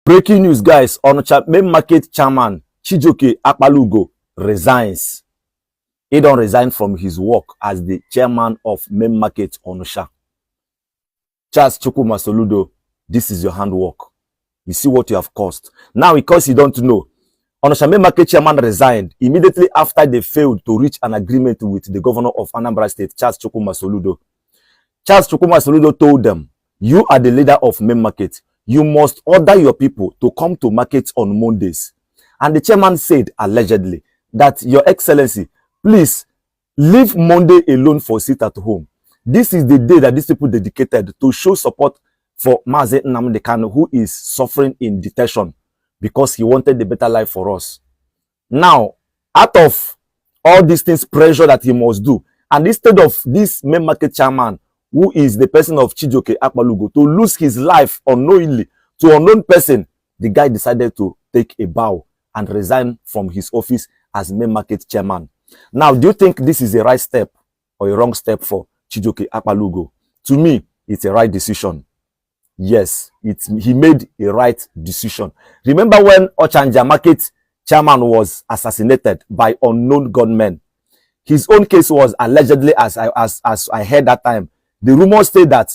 Breaking news, guys. Onitsha main market chairman Chijioke Akpalugo resigns. He don't resign from his work as the chairman of main market Onitsha. Charles Chukwuma Soludo, this is your handwork. You see what you have caused. Now, because you don't know, Onitsha main market chairman resigned immediately after they failed to reach an agreement with the governor of Anambra State, Charles Chukwuma Soludo. Charles Chukwuma Soludo told them, you are the leader of main market. You must order your people to come to market on Mondays. And the chairman said, allegedly, that Your Excellency, please leave Monday alone for sit at home. This is the day that these people dedicated to show support for Mazi Nnamdi Kanu, who is suffering in detention because he wanted a better life for us. Now, out of all these things, pressure that he must do, and instead of this main market chairman, who is the person of Chijioke Akpalugo, to lose his life unknowingly to an unknown person, the guy decided to take a bow and resign from his office as main market chairman. Now, do you think this is a right step or a wrong step for Chijioke Akpalugo? To me, it's a right decision. Yes, he made a right decision. Remember when Ochanja market chairman was assassinated by unknown gunmen? His own case was allegedly, as I heard that time, the rumors say that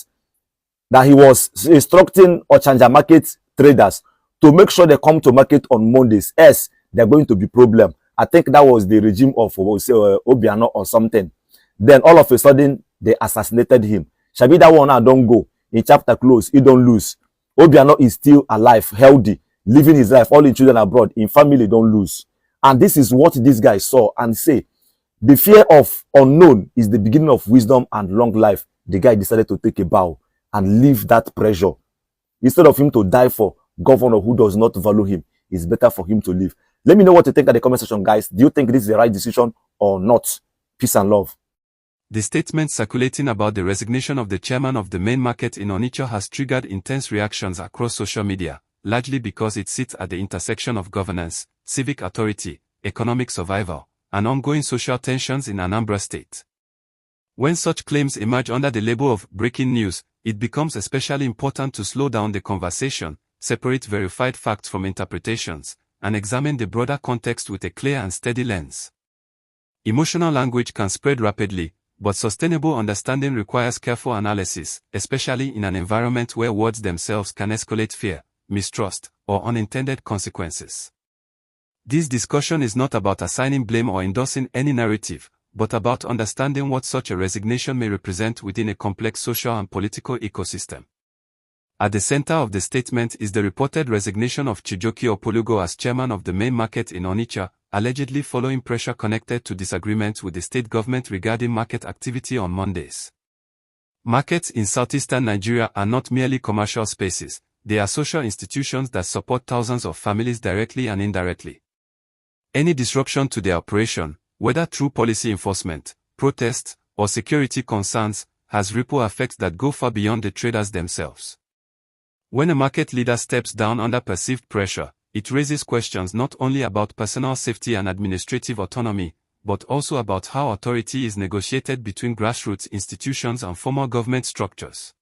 he was instructing Ochanja market traders to make sure they come to market on Mondays, else they're going to be problem. I think that was the regime of Obiano or something. Then all of a sudden, they assassinated him. Shabi that one now don't go. In chapter close, he don't lose. Obiano is still alive, healthy, living his life, all in children abroad, in family don't lose. And this is what this guy saw and say, the fear of unknown is the beginning of wisdom and long life. The guy decided to take a bow and leave that pressure. Instead of him to die for governor who does not value him, it's better for him to leave. Let me know what you think at the comment section, guys. Do you think this is the right decision or not? Peace and love. The statement circulating about the resignation of the chairman of the main market in Onitsha has triggered intense reactions across social media, largely because it sits at the intersection of governance, civic authority, economic survival, and ongoing social tensions in Anambra State. When such claims emerge under the label of breaking news, it becomes especially important to slow down the conversation, separate verified facts from interpretations, and examine the broader context with a clear and steady lens. Emotional language can spread rapidly, but sustainable understanding requires careful analysis, especially in an environment where words themselves can escalate fear, mistrust, or unintended consequences. This discussion is not about assigning blame or endorsing any narrative, but about understanding what such a resignation may represent within a complex social and political ecosystem. At the center of the statement is the reported resignation of Chijioke Akpalugo as chairman of the main market in Onitsha, allegedly following pressure connected to disagreements with the state government regarding market activity on Mondays. Markets in southeastern Nigeria are not merely commercial spaces, they are social institutions that support thousands of families directly and indirectly. Any disruption to their operation, whether through policy enforcement, protests, or security concerns, has ripple effects that go far beyond the traders themselves. When a market leader steps down under perceived pressure, it raises questions not only about personal safety and administrative autonomy, but also about how authority is negotiated between grassroots institutions and formal government structures.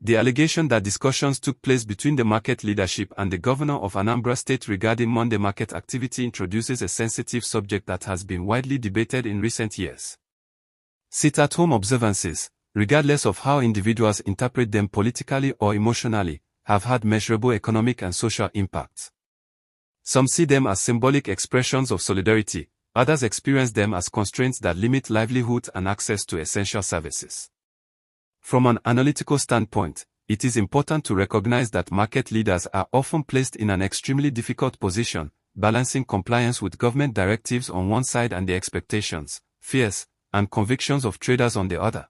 The allegation that discussions took place between the market leadership and the governor of Anambra State regarding Monday market activity introduces a sensitive subject that has been widely debated in recent years. Sit-at-home observances, regardless of how individuals interpret them politically or emotionally, have had measurable economic and social impacts. Some see them as symbolic expressions of solidarity, others experience them as constraints that limit livelihood and access to essential services. From an analytical standpoint, it is important to recognize that market leaders are often placed in an extremely difficult position, balancing compliance with government directives on one side and the expectations, fears, and convictions of traders on the other.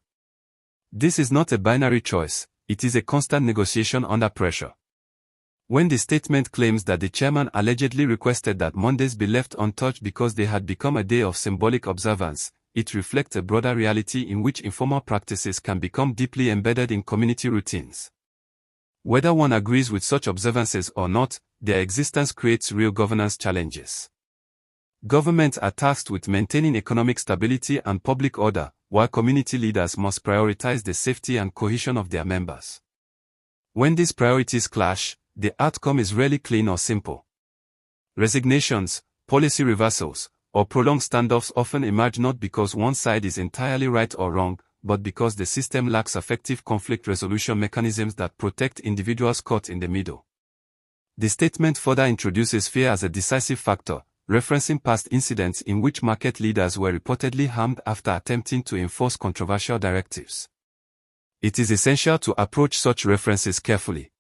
This is not a binary choice, it is a constant negotiation under pressure. When the statement claims that the chairman allegedly requested that Mondays be left untouched because they had become a day of symbolic observance, it reflects a broader reality in which informal practices can become deeply embedded in community routines. Whether one agrees with such observances or not, their existence creates real governance challenges. Governments are tasked with maintaining economic stability and public order, while community leaders must prioritize the safety and cohesion of their members. When these priorities clash, the outcome is rarely clean or simple. Resignations, policy reversals, or prolonged standoffs often emerge not because one side is entirely right or wrong, but because the system lacks effective conflict resolution mechanisms that protect individuals caught in the middle. The statement further introduces fear as a decisive factor, referencing past incidents in which market leaders were reportedly harmed after attempting to enforce controversial directives. It is essential to approach such references carefully.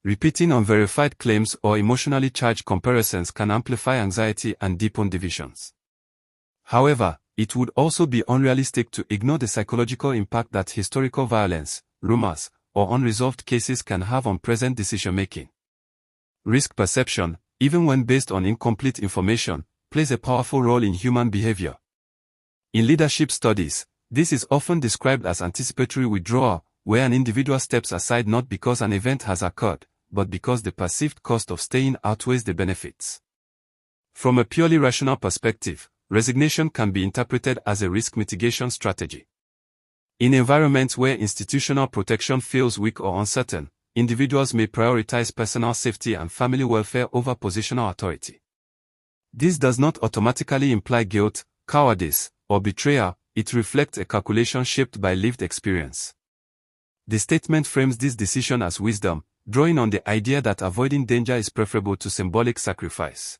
Repeating unverified claims or emotionally charged comparisons can amplify anxiety and deepen divisions. However, it would also be unrealistic to ignore the psychological impact that historical violence, rumors, or unresolved cases can have on present decision-making. Risk perception, even when based on incomplete information, plays a powerful role in human behavior. In leadership studies, this is often described as anticipatory withdrawal, where an individual steps aside not because an event has occurred, but because the perceived cost of staying outweighs the benefits. From a purely rational perspective, resignation can be interpreted as a risk mitigation strategy. In environments where institutional protection feels weak or uncertain, individuals may prioritize personal safety and family welfare over positional authority. This does not automatically imply guilt, cowardice, or betrayal. It reflects a calculation shaped by lived experience. The statement frames this decision as wisdom, drawing on the idea that avoiding danger is preferable to symbolic sacrifice.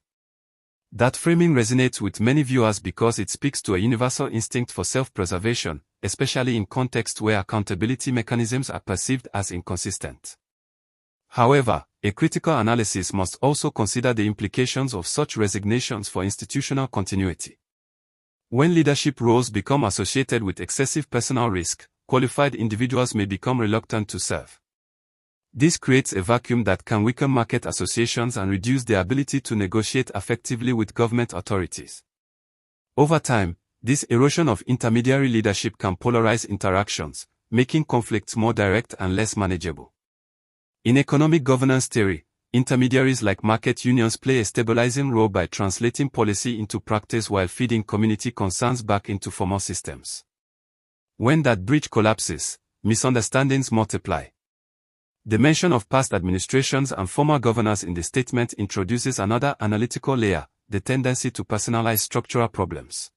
That framing resonates with many viewers because it speaks to a universal instinct for self-preservation, especially in contexts where accountability mechanisms are perceived as inconsistent. However, a critical analysis must also consider the implications of such resignations for institutional continuity. When leadership roles become associated with excessive personal risk, qualified individuals may become reluctant to serve. This creates a vacuum that can weaken market associations and reduce their ability to negotiate effectively with government authorities. Over time, this erosion of intermediary leadership can polarize interactions, making conflicts more direct and less manageable. In economic governance theory, intermediaries like market unions play a stabilizing role by translating policy into practice while feeding community concerns back into formal systems. When that bridge collapses, misunderstandings multiply. The mention of past administrations and former governors in the statement introduces another analytical layer, the tendency to personalize structural problems.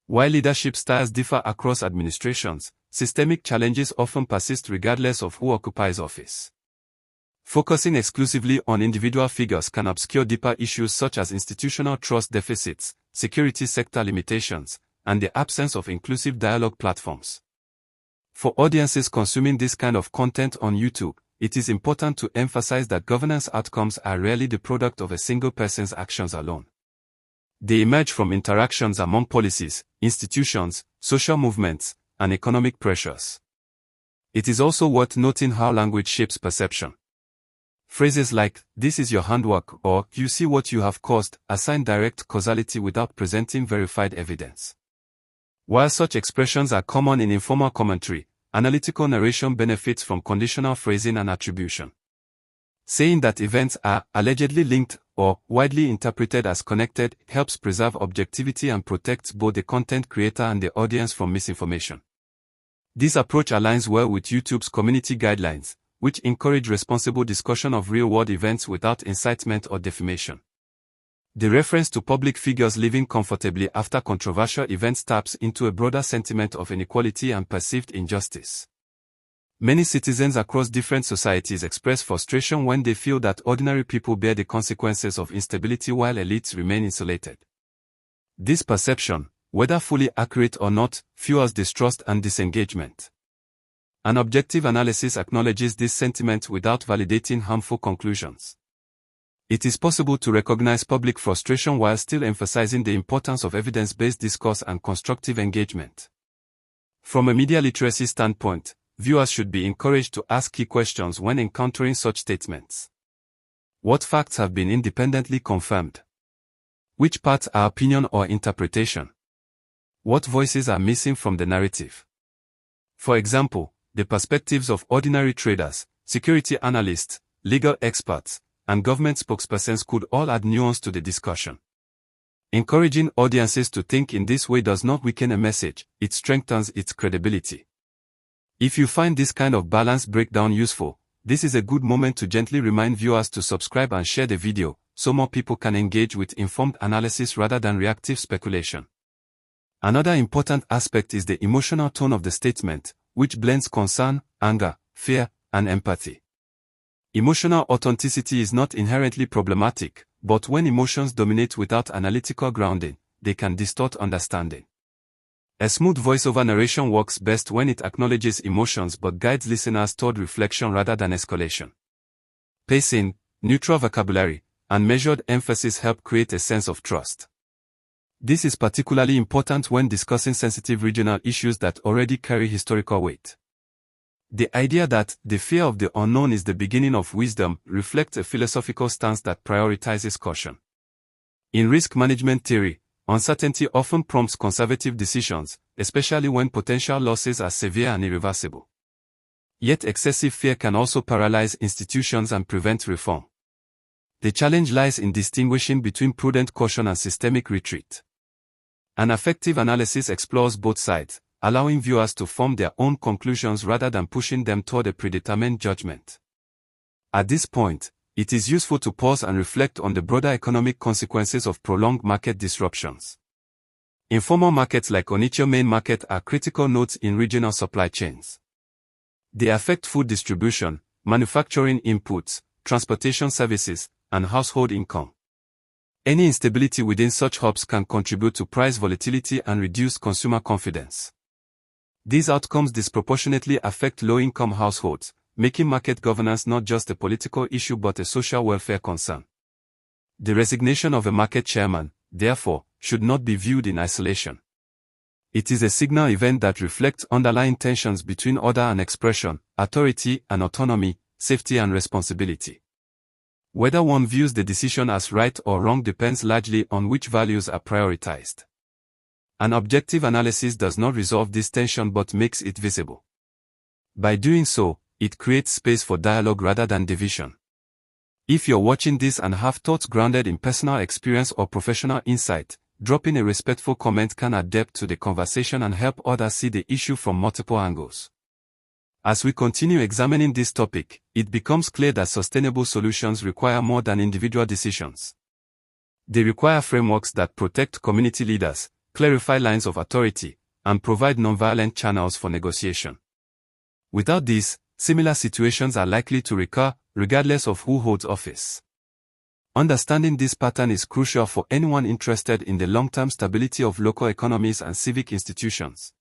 While leadership styles differ across administrations, systemic challenges often persist regardless of who occupies office. Focusing exclusively on individual figures can obscure deeper issues such as institutional trust deficits, security sector limitations, and the absence of inclusive dialogue platforms. For audiences consuming this kind of content on YouTube, it is important to emphasize that governance outcomes are rarely the product of a single person's actions alone. They emerge from interactions among policies, institutions, social movements, and economic pressures. It is also worth noting how language shapes perception. Phrases like, "this is your handwork," or "you see what you have caused," assign direct causality without presenting verified evidence. While such expressions are common in informal commentary, analytical narration benefits from conditional phrasing and attribution. Saying that events are allegedly linked or widely interpreted as connected helps preserve objectivity and protects both the content creator and the audience from misinformation. This approach aligns well with YouTube's community guidelines, which encourage responsible discussion of real-world events without incitement or defamation. The reference to public figures living comfortably after controversial events taps into a broader sentiment of inequality and perceived injustice. Many citizens across different societies express frustration when they feel that ordinary people bear the consequences of instability while elites remain insulated. This perception, whether fully accurate or not, fuels distrust and disengagement. An objective analysis acknowledges this sentiment without validating harmful conclusions. It is possible to recognize public frustration while still emphasizing the importance of evidence-based discourse and constructive engagement. From a media literacy standpoint, viewers should be encouraged to ask key questions when encountering such statements. What facts have been independently confirmed? Which parts are opinion or interpretation? What voices are missing from the narrative? For example, the perspectives of ordinary traders, security analysts, legal experts, and government spokespersons could all add nuance to the discussion. Encouraging audiences to think in this way does not weaken a message, it strengthens its credibility. If you find this kind of balanced breakdown useful, this is a good moment to gently remind viewers to subscribe and share the video, so more people can engage with informed analysis rather than reactive speculation. Another important aspect is the emotional tone of the statement, which blends concern, anger, fear, and empathy. Emotional authenticity is not inherently problematic, but when emotions dominate without analytical grounding, they can distort understanding. A smooth voiceover narration works best when it acknowledges emotions but guides listeners toward reflection rather than escalation. Pacing, neutral vocabulary, and measured emphasis help create a sense of trust. This is particularly important when discussing sensitive regional issues that already carry historical weight. The idea that the fear of the unknown is the beginning of wisdom reflects a philosophical stance that prioritizes caution. In risk management theory, uncertainty often prompts conservative decisions, especially when potential losses are severe and irreversible. Yet excessive fear can also paralyze institutions and prevent reform. The challenge lies in distinguishing between prudent caution and systemic retreat. An effective analysis explores both sides, allowing viewers to form their own conclusions rather than pushing them toward a predetermined judgment. At this point, it is useful to pause and reflect on the broader economic consequences of prolonged market disruptions. Informal markets like Onitsha main market are critical nodes in regional supply chains. They affect food distribution, manufacturing inputs, transportation services, and household income. Any instability within such hubs can contribute to price volatility and reduce consumer confidence. These outcomes disproportionately affect low-income households, making market governance not just a political issue but a social welfare concern. The resignation of a market chairman, therefore, should not be viewed in isolation. It is a signal event that reflects underlying tensions between order and expression, authority and autonomy, safety and responsibility. Whether one views the decision as right or wrong depends largely on which values are prioritized. An objective analysis does not resolve this tension but makes it visible. By doing so, it creates space for dialogue rather than division. If you're watching this and have thoughts grounded in personal experience or professional insight, dropping a respectful comment can add depth to the conversation and help others see the issue from multiple angles. As we continue examining this topic, it becomes clear that sustainable solutions require more than individual decisions. They require frameworks that protect community leaders, clarify lines of authority, and provide nonviolent channels for negotiation. Without this, similar situations are likely to recur, regardless of who holds office. Understanding this pattern is crucial for anyone interested in the long-term stability of local economies and civic institutions.